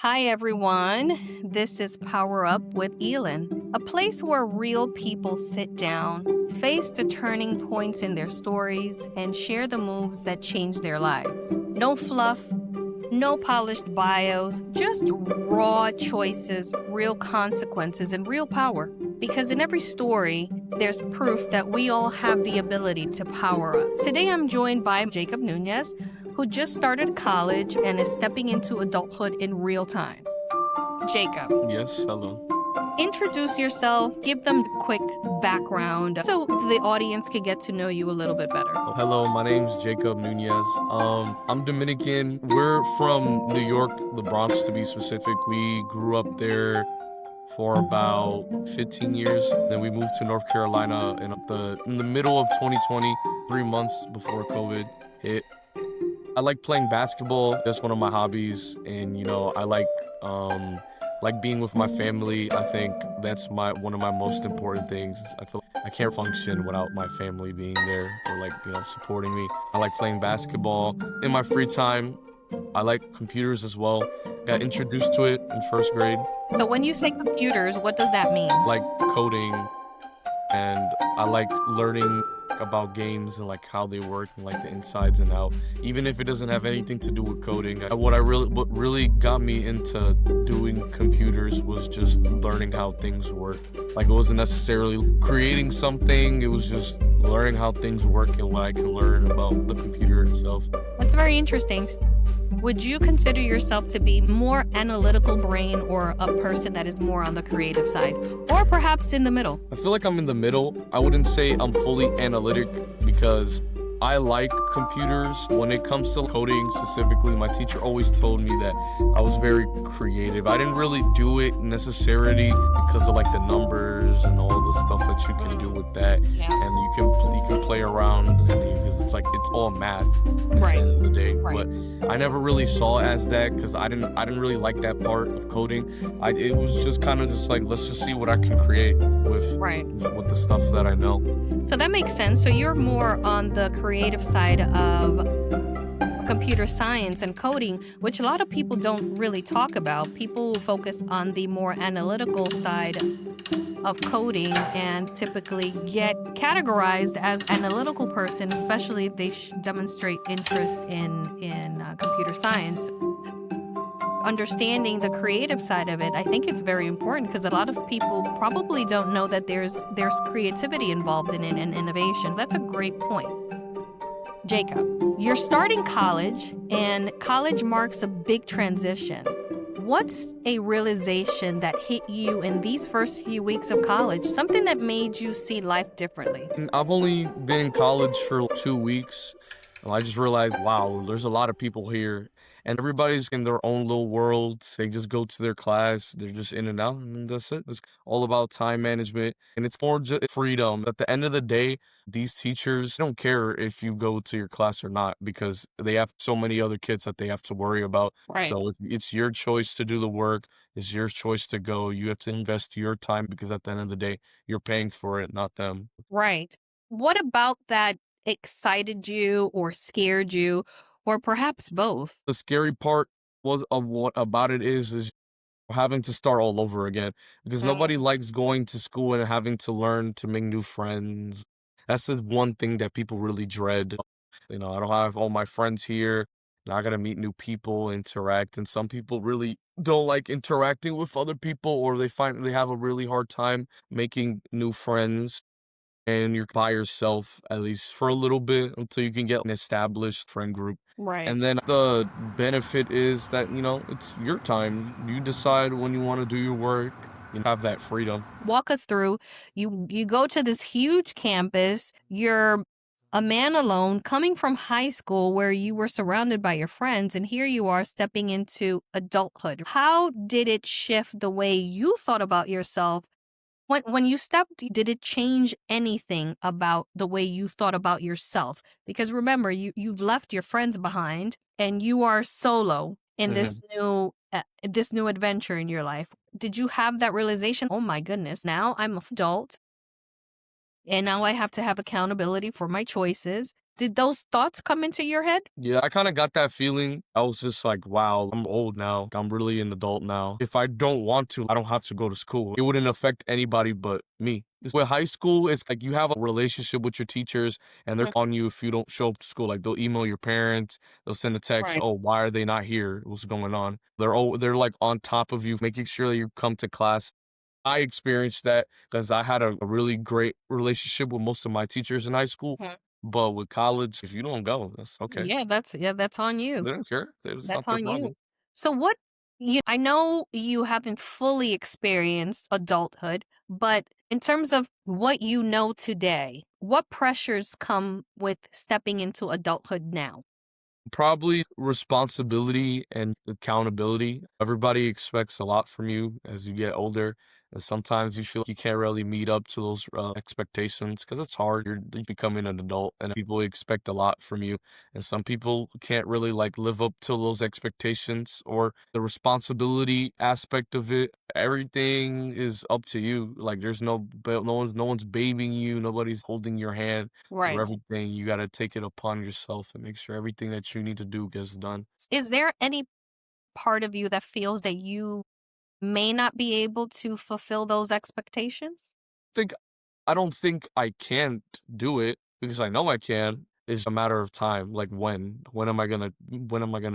Hi, everyone. This is Power Up with Elin, a place where real people sit down, face the turning points in their stories, and share the moves that change their lives. No fluff, no polished bios, just raw choices, real consequences, and real power. Because in every story, there's proof that we all have the ability to power up. Today, I'm joined by Jacob Nunez, who just started college and is stepping into adulthood in real time. Jacob, Yes, hello. introduce yourself, give them a quick background so the audience can get to know you a little bit better. Hello, my name's Jacob Nunez. I'm Dominican. We're from New York, the Bronx to be specific. We grew up there for about 15 years. Then we moved to North Carolina in the middle of 2020, 3 months before COVID hit. I like playing basketball. That's one of my hobbies, and I like being with my family. I think that's one of my most important things. I feel like I can't function without my family being there or supporting me. I like playing basketball in my free time. I like computers as well. Got introduced to it in first grade, So, when you say computers, what does that mean? like coding, and I like learning about games and like how they work and like the insides and out, even if it doesn't have anything to do with coding. What really got me into doing computers was just learning how things work. Like, it wasn't necessarily creating something, it was just learning how things work and what I can learn about the computer itself. That's very interesting. Would you consider yourself to be more analytical brain or a person that is more on the creative side, or perhaps in the middle? I feel like I'm in the middle. I wouldn't say I'm fully analytic because I like computers. When it comes to coding specifically, my teacher always told me that I was very creative. I didn't really do it necessarily because of like the numbers and all the stuff that you can do with that. Yes. And you can play around because it's all math at Right. the end of the day. Right. But I never really saw it as that because I didn't really like that part of coding. It was just kind of just like, let's just see what I can create with Right. with the stuff that I know. So that makes sense. So you're more on the creative side of computer science and coding, which a lot of people don't really talk about. People focus on the more analytical side of coding and typically get categorized as analytical person, especially if they demonstrate interest in computer science. Understanding the creative side of it, I think it's very important because a lot of people probably don't know that there's creativity involved in it and innovation. That's a great point. Jacob, you're starting college, and college marks a big transition. What's a realization that hit you in these first few weeks of college? Something that made you see life differently? I've only been in college for 2 weeks. And I just realized, wow, there's a lot of people here, and everybody's in their own little world. They just go to their class, they're just in and out, and that's it. It's all about time management, and it's more just freedom. At the end of the day, these teachers don't care if you go to your class or not because they have so many other kids that they have to worry about. Right. So it's your choice to do the work. It's your choice to go. You have to invest your time because at the end of the day, you're paying for it, not them. Right. What about that excited you or scared you, or perhaps both? The scary part was of what about it is having to start all over again because Mm. nobody likes going to school and having to learn to make new friends. That's the one thing that people really dread. I don't have all my friends here. Now I gotta meet new people, interact, and some people really don't like interacting with other people, or they have a really hard time making new friends. And you're by yourself, at least for a little bit, until you can get an established friend group. Right. And then the benefit is that, it's your time. You decide when you want to do your work. You have that freedom. Walk us through. You go to this huge campus. You're a man alone coming from high school where you were surrounded by your friends, and here you are stepping into adulthood. How did it shift the way you thought about yourself? When you stepped, did it change anything about the way you thought about yourself? Because remember, you've left your friends behind and you are solo in this new adventure in your life. Did you have that realization? Oh my goodness, now I'm an adult and now I have to have accountability for my choices. Did those thoughts come into your head? Yeah, I kinda got that feeling. I was just like, "Wow, I'm old now. I'm really an adult now. If I don't want to, I don't have to go to school. It wouldn't affect anybody but me." With high school, it's like you have a relationship with your teachers, and they're Mhm. on you if you don't show up to school. Like, they'll email your parents, they'll send a text, Right. "Oh, why are they not here? What's going on?" They're, like, on top of you, making sure that you come to class. I experienced that because I had a really great relationship with most of my teachers in high school, Mhm. but with college, if you don't go, that's okay. Yeah, that's on you. They don't care. It's That's not their on you. problem. So I know you haven't fully experienced adulthood, but in terms of what you know today, what pressures come with stepping into adulthood now? Probably responsibility and accountability. Everybody expects a lot from you as you get older, and sometimes you feel like you can't really meet up to those expectations because it's hard. You're becoming an adult, and people expect a lot from you, and some people can't really like live up to those expectations or the responsibility aspect of it. Everything is up to you. Like there's no one's babying you. Nobody's holding your hand through Right. everything. You gotta take it upon yourself and make sure everything that you need to do gets done. Is there any part of you that feels that you may not be able to fulfill those expectations? Think I don't think I can't do it because I know I can. It's a matter of time. Like when am I gonna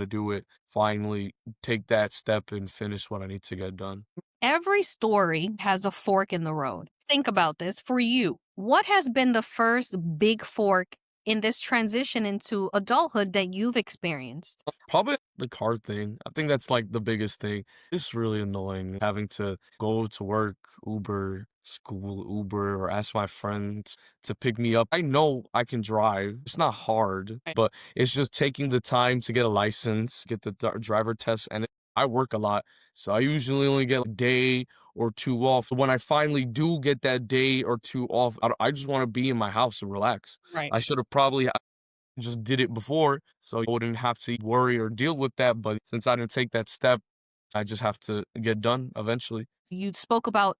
do it? Finally take that step and finish what I need to get done. Every story has a fork in the road. Think about this for you. What has been the first big fork in this transition into adulthood that you've experienced? Probably the car thing. I think that's like the biggest thing. It's really annoying having to go to work, Uber, school, Uber, or ask my friends to pick me up. I know I can drive. It's not hard, Right. but it's just taking the time to get a license, get the driver test, and I work a lot. So I usually only get a day or two off. When I finally do get that day or two off, I just want to be in my house and relax. Right. I should have probably just did it before, so I wouldn't have to worry or deal with that. But since I didn't take that step, I just have to get done eventually. You spoke about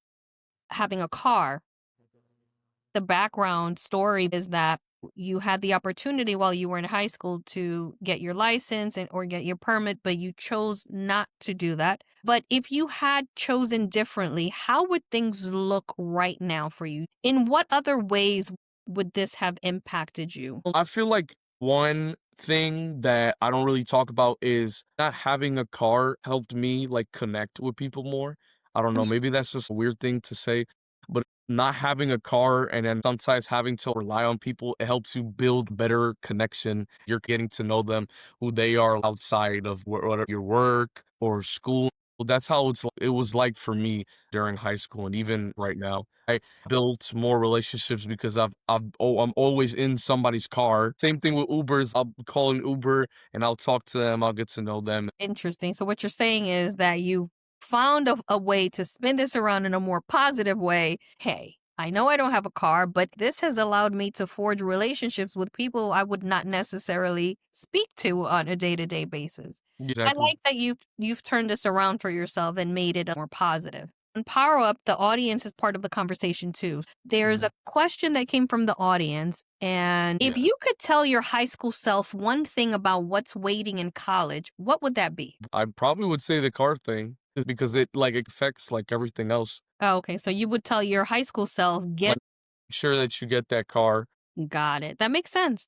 having a car. The background story is that you had the opportunity while you were in high school to get your license and or get your permit, but you chose not to do that. But if you had chosen differently, how would things look right now for you? In what other ways would this have impacted you? I feel like one thing that I don't really talk about is not having a car helped me like connect with people more. I don't know, Mhm. maybe that's just a weird thing to say, but not having a car and then sometimes having to rely on people, it helps you build better connection. You're getting to know them, who they are outside of whether your work or school. That's how it was like for me during high school and even right now. I built more relationships because I'm always in somebody's car. Same thing with Ubers. I'll call an Uber and I'll talk to them. I'll get to know them. Interesting. So, what you're saying is that you found a way to spin this around in a more positive way. Hey, I know I don't have a car, but this has allowed me to forge relationships with people I would not necessarily speak to on a day to day basis. I Exactly. like that you've turned this around for yourself and made it more positive. And Power Up, the audience is part of the conversation too. There's Mhm. a question that came from the audience, and if you could tell your high school self one thing about what's waiting in college, what would that be? I probably would say the car thing because it affects like everything else. Oh, okay, so you would tell your high school self, get Like make sure that you get that car got it. That makes sense.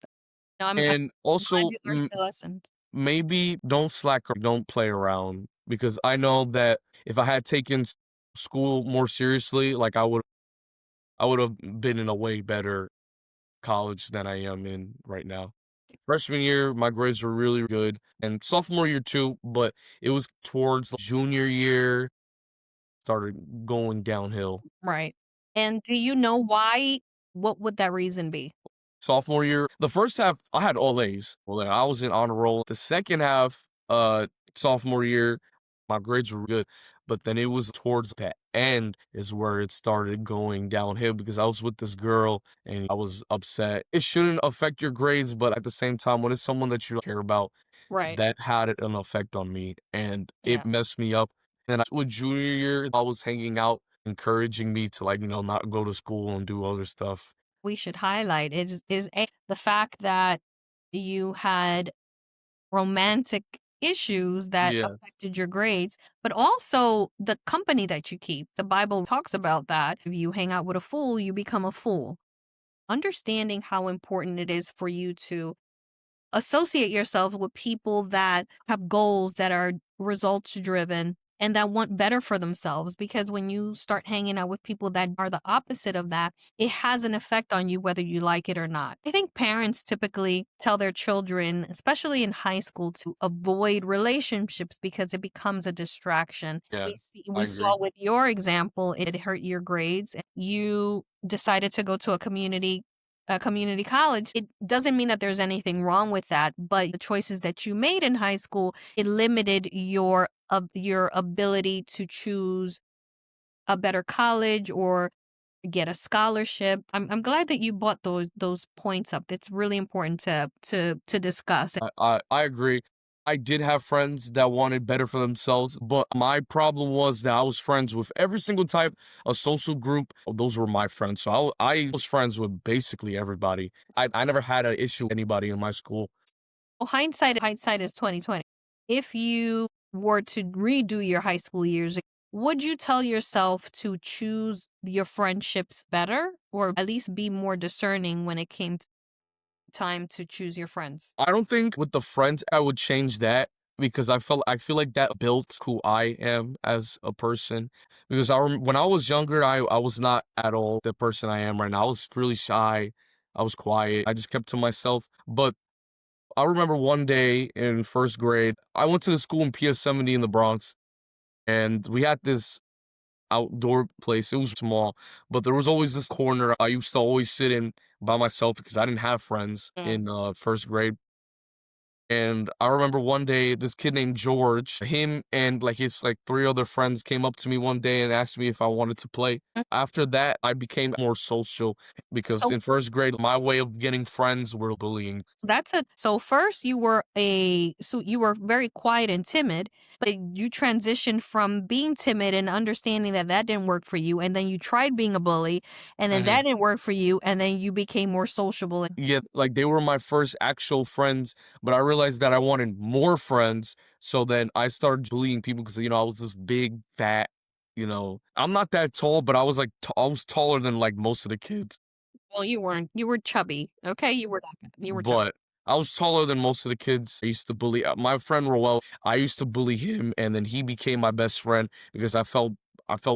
No, I'm and glad also you learned the lesson. maybe don't slack or don't play around because I know that if I had taken school more seriously, like I would have been in a way better college than I am in right now. Freshman year, my grades were really good, and sophomore year too, but it was towards junior year started going downhill. Right. And do you know why? What would that reason be? Sophomore year, the first half I had all A's. Well, then I was in honor roll. The second half, sophomore year, my grades were good, but then it was towards the end is where it started going downhill because I was with this girl and I was upset. It shouldn't affect your grades, but at the same time, when it's someone that you care about, Right. that had an effect on me and Yeah. it messed me up. And with junior year, I was hanging out, encouraging me to like, not go to school and do other stuff. We should highlight is the fact that You had romantic issues that Yeah. affected your grades, but also the company that you keep. The Bible talks about that. If you hang out with a fool, you become a fool. Understanding how important it is for you to associate yourself with people that have goals that are results driven and that want better for themselves. Because when you start hanging out with people that are the opposite of that, it has an effect on you whether you like it or not. I think parents typically tell their children, especially in high school, to avoid relationships because it becomes a distraction. Yeah, I We agree. saw with your example, it hurt your grades. You decided to go to a community college. It doesn't mean that there's anything wrong with that, but the choices that you made in high school, it limited your ability to choose a better college or get a scholarship. I'm glad that you brought those points up. It's really important to discuss. I agree. I did have friends that wanted better for themselves, but my problem was that I was friends with every single type of social group. Those were my friends. So I was friends with basically everybody. I never had an issue with anybody in my school. Well, hindsight is 2020. If you were to redo your high school years, would you tell yourself to choose your friendships better or at least be more discerning when it came to time to choose your friends? I don't think with the friends I would change that because I feel like that built who I am as a person. Because when I was younger, I was not at all the person I am right now. I was really shy. I was quiet. I just kept to myself. But I remember one day in first grade, I went to the school in PS70 in the Bronx, and we had this outdoor place. It was small, but there was always this corner I used to always sit in by myself because I didn't have friends Mm. in first grade. And I remember one day this kid named George, him and like his like three other friends came up to me one day and asked me if I wanted to play. After that, I became more social because So in first grade, my way of getting friends were bullying. so first you were very quiet and timid, but you transitioned from being timid and understanding that that didn't work for you, and then you tried being a bully, and then Mhm. that didn't work for you, and then you became more sociable. Yeah, like they were my first actual friends, but I realized that I wanted more friends. So then I started bullying people because, I was this big, fat, I'm not that tall, but I was like, I was taller than like most of the kids. Well, you weren't. You were chubby. Okay, you were not. You were chubby. But I was taller than most of the kids. I used to bully my friend Roel. I used to bully him, and then he became my best friend because I felt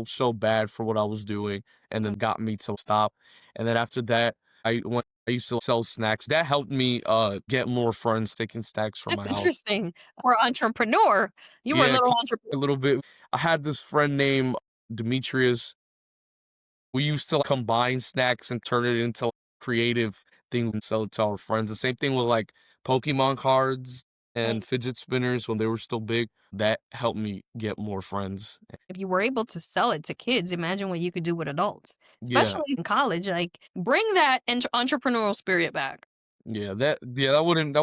so bad for what I was doing, and then got me to stop. And then after that, I used to sell snacks. That helped me get more friends taking snacks from That's my house. interesting. Or entrepreneur. You were a Yeah, little entrepreneur. a little bit. I had this friend named Demetrius. We used to, like, combine snacks and turn it into like, creative thing and sell it to our friends. The same thing with, like, Pokemon cards and fidget spinners when they were still big. That helped me get more friends. If you were able to sell it to kids, imagine what you could do with adults, Yeah, especially in college. Like, bring that entrepreneurial spirit back. that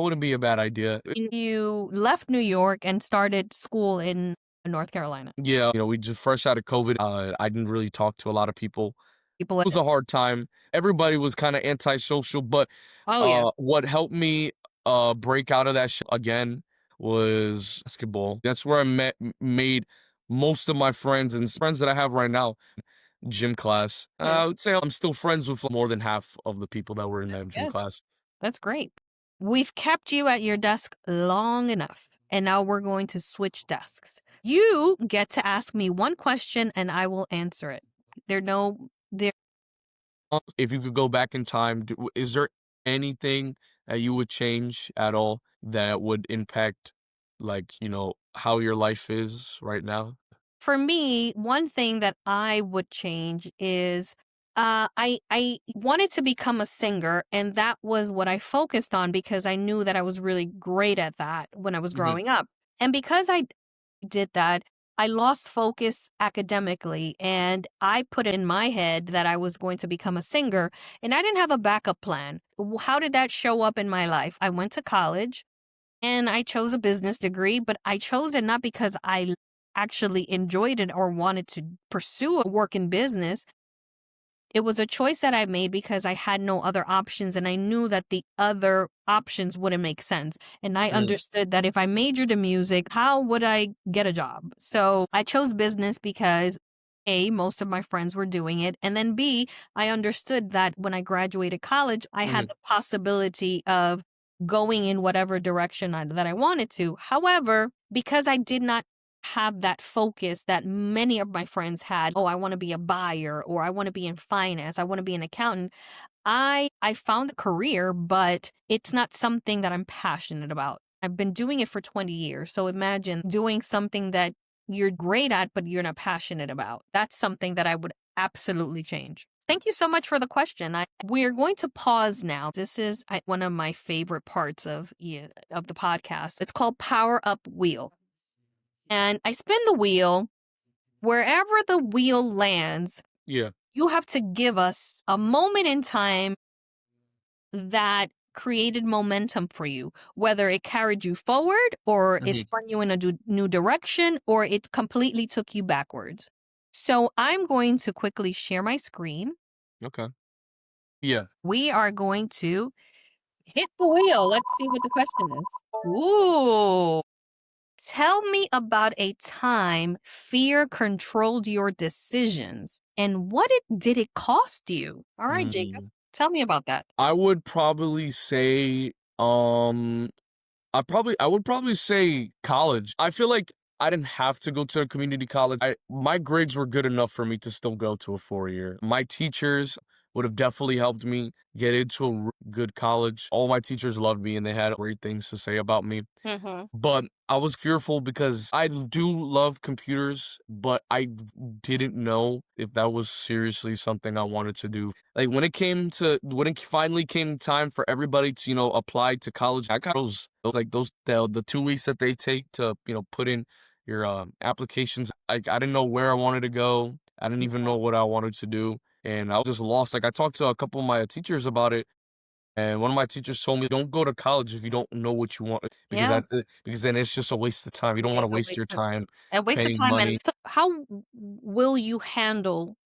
wouldn't be a bad idea. You left New York and started school in North Carolina. Yeah, we just fresh out of COVID, I didn't really talk to a lot of people. People, It was a hard time. Everybody was kinda antisocial, but, oh yeah, what helped me, break out of that again was basketball. That's where I made most of my friends and friends that I have right now, gym class. yeah, I would say I'm still friends with more than half of the people that were in that's that gym good. class. That's great. We've kept you at your desk long enough, and now we're going to switch desks. You get to ask me one question, and I will answer it. There. If you could go back in time, is there anything that you would change at all that would impact, like, how your life is right now? For me, one thing that I would change is I wanted to become a singer, and that was what I focused on because I knew that I was really great at that when I was Mhm. growing up. And because I did that, I lost focus academically, and I put it in my head that I was going to become a singer, and I didn't have a backup plan. How did that show up in my life? I went to college and I chose a business degree, but I chose it not because I actually enjoyed it or wanted to pursue a work in business. It was a choice that I made because I had no other options and I knew that the other options wouldn't make sense. And I Mm, understood that if I majored in music, how would I get a job? So I chose business because A, most of my friends were doing it. And then B, I understood that when I graduated college, I had mhm, the possibility of going in whatever direction that I wanted to. However, because I did not have that focus that many of my friends had. Oh, I want to be a buyer or I want to be in finance. I want to be an accountant. I found a career, but it's not something that I'm passionate about. I've been doing it for 20 years. So imagine doing something that you're great at but you're not passionate about. That's something that I would absolutely change. Thank you so much for the question. We're going to pause now. This is one of my favorite parts of the podcast. It's called Power Up Wheel. And I spin the wheel. Wherever the wheel lands, yeah. you have to give us a moment in time that created momentum for you, whether it carried you forward or it Mhm, spun you in a new direction or it completely took you backwards. So I'm going to quickly share my screen. okay. Yeah. We are going to hit the wheel. Let's see what the question is. Ooh. Tell me about a time fear controlled your decisions and what did it cost you? All right, Jacob, Mm. tell me about that. I would probably say, I would probably say college. I feel like I didn't have to go to a community college. My grades were good enough for me to still go to a 4 year. My teachers would have definitely helped me get into a good college. All my teachers loved me and they had great things to say about me. Mm-hmm. But I was fearful because I do love computers, but I didn't know if that was seriously something I wanted to do. Like when it finally came time for everybody to, apply to college, I got the 2 weeks that they take to, put in your applications. I didn't know where I wanted to go. I didn't even know what I wanted to do. And I was just lost. Like I talked to a couple of my teachers about it and one of my teachers told me, "Don't go to college if you don't know what you want, Yeah, because then it's just a waste of time. You don't it want is to a waste waste your of time a waste of paying time. And money." so how will you handle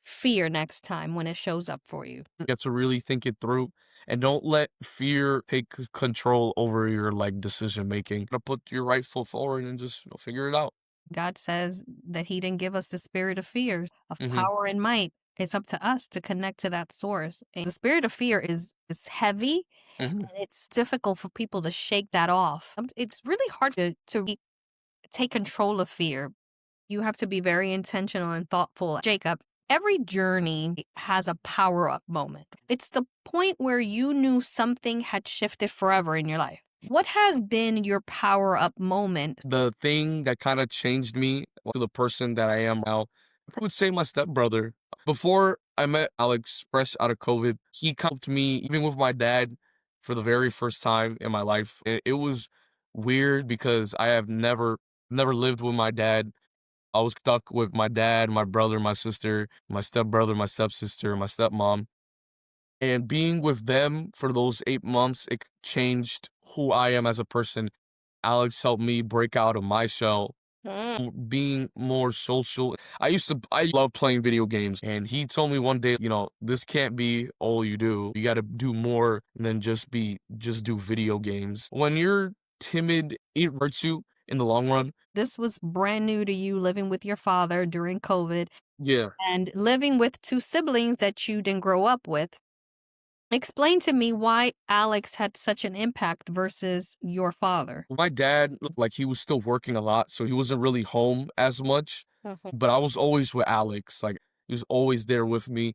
fear next time when it shows up for you? You have to really think it through, and don't let fear take control over your like decision making. To put your right foot forward and just figure it out. God says that He didn't give us the spirit of fear, of Hmm. power and might. It's up to us to connect to that source. And the spirit of fear is heavy Hmm. and it's difficult for people to shake that off. It's really hard to take control of fear. You have to be very intentional and thoughtful. Jacob, every journey has a power up moment. It's the point where you knew something had shifted forever in your life. What has been your power up moment? The thing that kind of changed me to the person that I am now, I would say my stepbrother. Before I met Alex, fresh out of COVID, he helped me even with my dad for the very first time in my life. It was weird because I have never lived with my dad. I was stuck with my dad, my brother, my sister, my stepbrother, my stepsister, my stepmom. And being with them for those 8 months, it changed who I am as a person. Alex helped me break out of my shell, Mm, being more social. I love playing video games. And he told me one day, this can't be all you do. You got to do more than just do video games. When you're timid, it hurts you in the long run. this was brand new to you living with your father during COVID Yeah. and living with two siblings that you didn't grow up with. Explain to me why Alex had such an impact versus your father. My dad looked like he was still working a lot, so he wasn't really home as much. Mhm. But I was always with Alex. Like he was always there with me.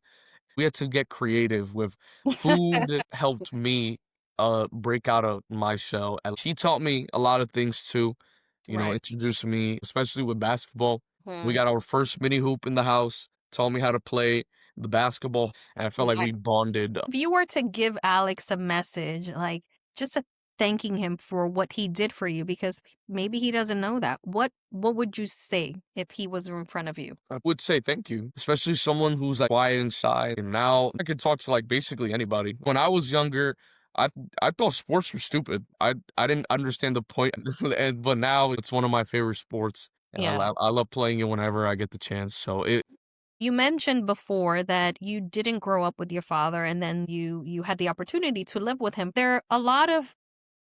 We had to get creative with food helped me break out of my shell. And he taught me a lot of things too, Right. introduced me, especially with basketball. We Mhm. got our first mini hoop in the house, taught me how to play the basketball, and I felt like we bonded. If you were to give Alex a message, like just thanking him for what he did for you, because maybe he doesn't know that, what would you say if he was in front of you? I would say thank you, especially someone who's like quiet and shy. And now I could talk to like basically anybody. When I was younger, I I thought sports were stupid. I didn't understand the point, but now it's one of my favorite sports, and Yeah. I love playing it whenever I get the chance. So it You mentioned before that you didn't grow up with your father and then you had the opportunity to live with him. There are a lot of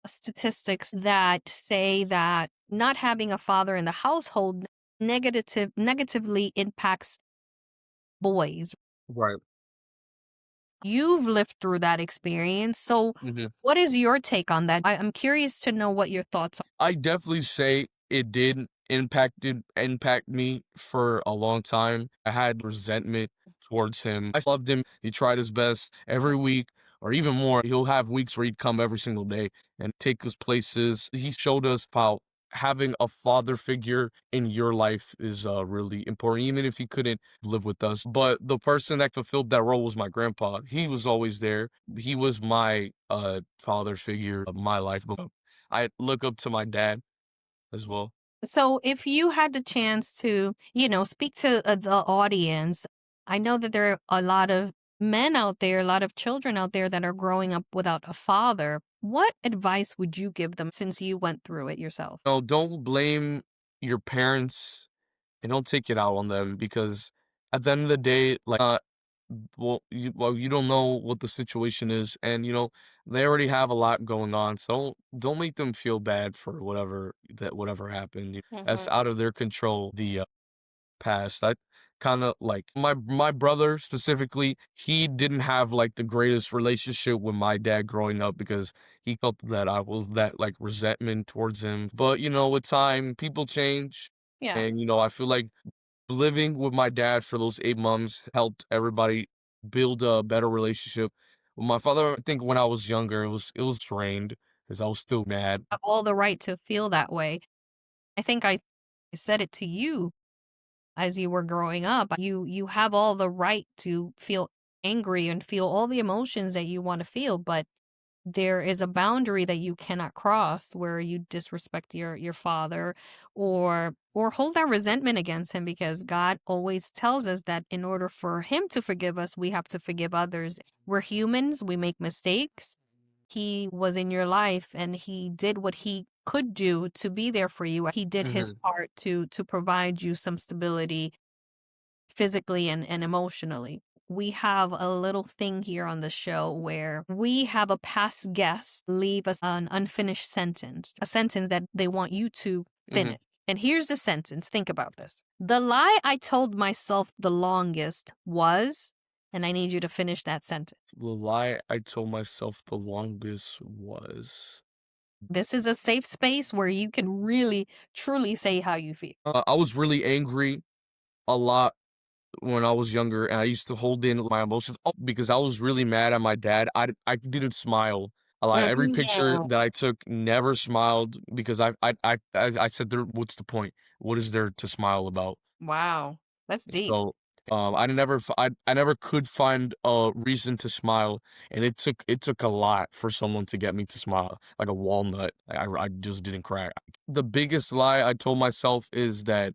statistics that say that not having a father in the household negatively impacts boys. Right. You've lived through that experience. So Mhm. what is your take on that? I'm curious to know what your thoughts are. I definitely say it did impact me for a long time. I had resentment towards him. I loved him. He tried his best every week or even more. He'll have weeks where he'd come every single day and take us places. He showed us how having a father figure in your life is really important, even if he couldn't live with us. But the person that fulfilled that role was my grandpa. He was always there. He was my father figure of my life. I look up to my dad as well. So if you had the chance to, speak to the audience, I know that there are a lot of men out there, a lot of children out there that are growing up without a father. What advice would you give them since you went through it yourself? No, don't blame your parents and don't take it out on them because at the end of the day, like, you don't know what the situation is, and they already have a lot going on, so don't make them feel bad for whatever happened. That's Mhm. out of their control. The past. I kind of like my brother specifically. He didn't have like the greatest relationship with my dad growing up because he felt that I was that like resentment towards him. But with time, people change, Yeah. and I feel like living with my dad for those 8 months helped everybody build a better relationship. With my father, I think when I was younger, it was strained because I was still mad. Have all the right to feel that way. I think I said it to you as you were growing up. You have all the right to feel angry and feel all the emotions that you want to feel, but there is a boundary that you cannot cross where you disrespect your father or hold that resentment against him, because God always tells us that in order for him to forgive us, we have to forgive others. We're humans, we make mistakes. He was in your life and he did what he could do to be there for you. He did his Hmm. part to provide you some stability physically and emotionally. We have a little thing here on the show where we have a past guest leave us an unfinished sentence, a sentence that they want you to Hmm. finish. And here's the sentence. Think about this. The lie I told myself the longest was, and I need you to finish that sentence. The lie I told myself the longest was. This is a safe space where you can really, truly say how you feel. I was really angry a lot when I was younger, and I used to hold in my emotions because I was really mad at my dad. I didn't smile. Every picture Mhm. that I took never smiled because I said, "What's the point? What is there to smile about?" Wow. That's deep. So, I never could find a reason to smile, and it took a lot for someone to get me to smile, like a walnut. I just didn't crack. The biggest lie I told myself is that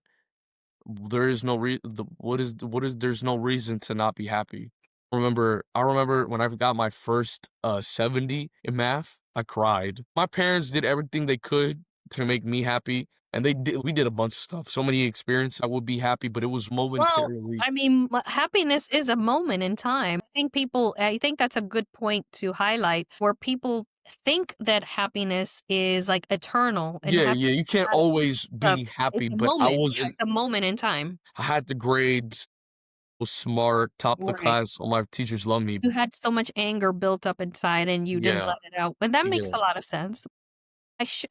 there is no there's no reason to not be happy. I remember when I got my first 70 in math, I cried. My parents did everything they could to make me happy, and we did a bunch of stuff. So many experiences I would be happy, but it was Well, momentarily. I mean, happiness is a moment in time. I think that's a good point to highlight where people think that happiness is like eternal and Yeah, happiness yeah, you can't is always not be happy, it's a but I moment. Yeah, wasn't. it's a moment in time. I had the grades, was smart, top of the Right. class, all my teachers loved me. You had so much anger built up inside and you didn't Yeah, let it out. And that makes yeah, a lot of sense.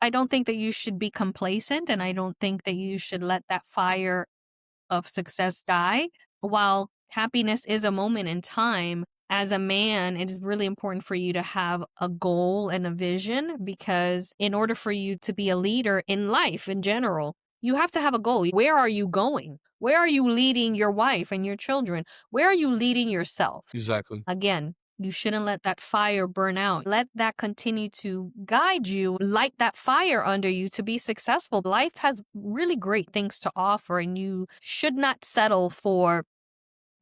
I don't think that you should be complacent, and I don't think that you should let that fire of success die. While happiness is a moment in time, as a man, it is really important for you to have a goal and a vision, because in order for you to be a leader in life in general, you have to have a goal. Where are you going? Where are you leading your wife and your children? Where are you leading yourself? exactly. Again, you shouldn't let that fire burn out. Let that continue to guide you, light that fire under you to be successful. Life has really great things to offer, and you should not settle for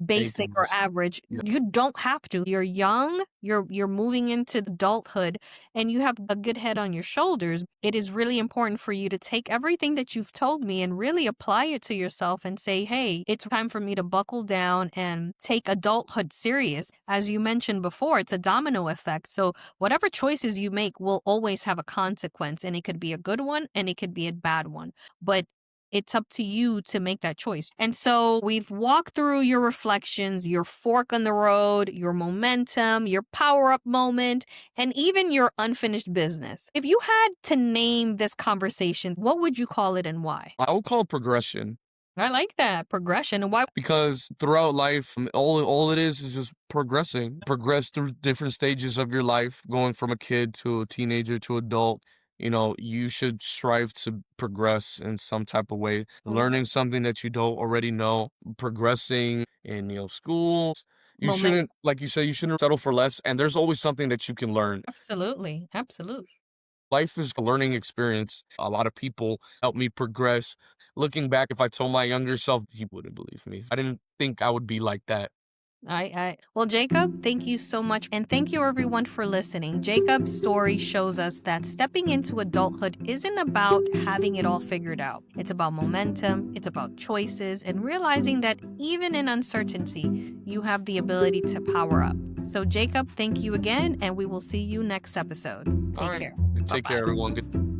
basic Anything or less. average. Yeah. You don't have to. You're young, you're moving into adulthood, and you have a good head on your shoulders. It is really important for you to take everything that you've told me and really apply it to yourself and say, "Hey, it's time for me to buckle down and take adulthood serious." As you mentioned before, it's a domino effect. So whatever choices you make will always have a consequence, and it could be a good one and it could be a bad one. But it's up to you to make that choice. And so we've walked through your reflections, your fork on the road, your momentum, your power up moment, and even your unfinished business. If you had to name this conversation, what would you call it and why? I would call it progression. I like that progression. And why? Because throughout life, all it is just progressing. Progress through different stages of your life, going from a kid to a teenager to adult. You know, you should strive to progress in some type of way, learning something that you don't already know, progressing in, school. You Moment. shouldn't, like you said, you shouldn't settle for less. And there's always something that you can learn. Absolutely. Absolutely. Life is a learning experience. A lot of people helped me progress. Looking back, if I told my younger self, he wouldn't believe me. I didn't think I would be like that. Well, Jacob, thank you so much. And thank you everyone for listening. Jacob's story shows us that stepping into adulthood isn't about having it all figured out. It's about momentum, it's about choices, and realizing that even in uncertainty, you have the ability to power up. So, Jacob, thank you again, and we will see you next episode. All Take right. care. Take Bye-bye. care, everyone. Good.